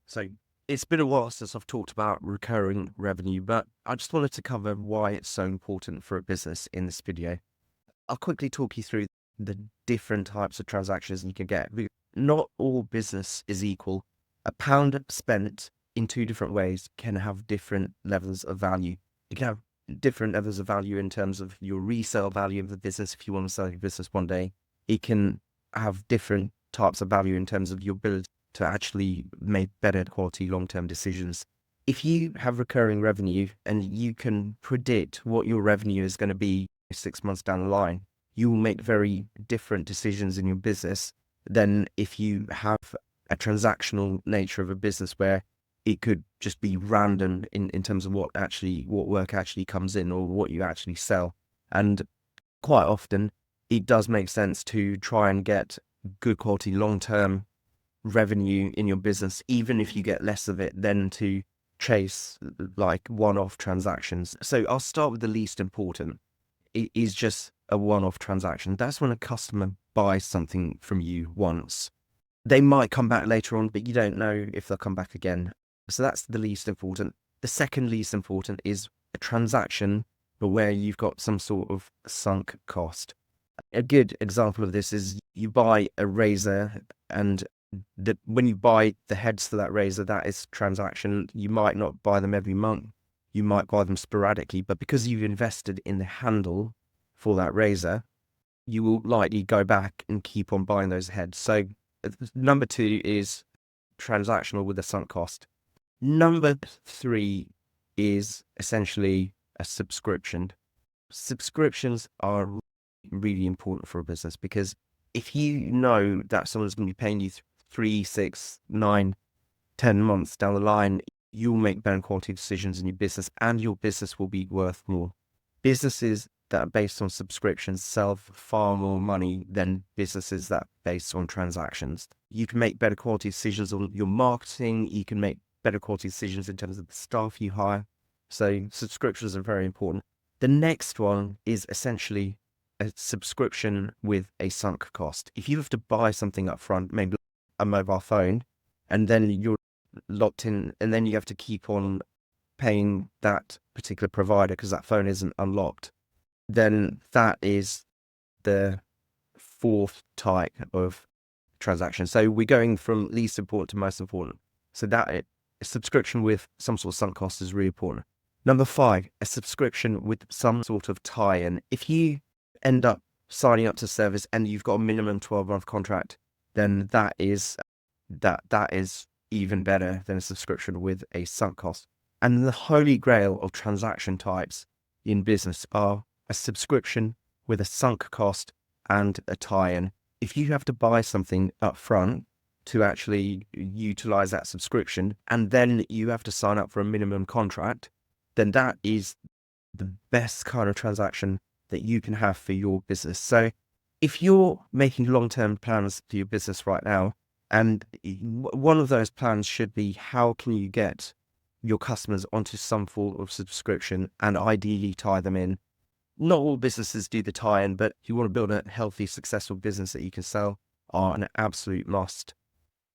So it's been a while since I've talked about recurring revenue, but I just wanted to cover why it's so important for a business in this video. I'll quickly talk you through the different types of transactions you can get. Not all business is equal. A pound spent in two different ways can have different levels of value. It can have different levels of value in terms of your resale value of the business if you want to sell your business one day. It can have different types of value in terms of your ability to actually make better quality long-term decisions. If you have recurring revenue and you can predict what your revenue is going to be 6 months down the line, you will make very different decisions in your business than if you have a transactional nature of a business where it could just be random in terms of what work actually comes in or what you actually sell. And quite often it does make sense to try and get good quality long-term revenue in your business, even if you get less of it, than to chase like one-off transactions. So I'll start with the least important. It is just a one-off transaction. That's when a customer buys something from you once. They might come back later on, but you don't know if they'll come back again. So that's the least important. The second least important is a transaction, but where you've got some sort of sunk cost. A good example of this is you buy a razor, and when you buy the heads for that razor, that is transaction. You might not buy them every month. You might buy them sporadically, but because you've invested in the handle for that razor, you will likely go back and keep on buying those heads. So number two is transactional with a sunk cost. Number three is essentially a subscription. Subscriptions are really important for a business because if you know that someone's going to be paying you 3, 6, 9, 10 months down the line, you'll make better quality decisions in your business and your business will be worth more. Businesses that are based on subscriptions sell for far more money than businesses that are based on transactions. You can make better quality decisions on your marketing. You can make better quality decisions in terms of the staff you hire. So subscriptions are very important. The next one is essentially a subscription with a sunk cost. If you have to buy something up front, maybe a mobile phone, and then you're locked in, and then you have to keep on paying that particular provider because that phone isn't unlocked, then that is the fourth type of transaction. So we're going from least important to most important. So that a subscription with some sort of sunk cost is really important. Number 5, a subscription with some sort of tie-in. If you end up signing up to service and you've got a minimum 12-month contract, then that is even better than a subscription with a sunk cost. And the holy grail of transaction types in business are a subscription with a sunk cost and a tie-in. If you have to buy something up front to actually utilize that subscription, and then you have to sign up for a minimum contract, then that is the best kind of transaction that you can have for your business. So if you're making long-term plans for your business right now, and one of those plans should be how can you get your customers onto some form of subscription and ideally tie them in. Not all businesses do the tie-in, but if you want to build a healthy, successful business that you can sell, are an absolute must.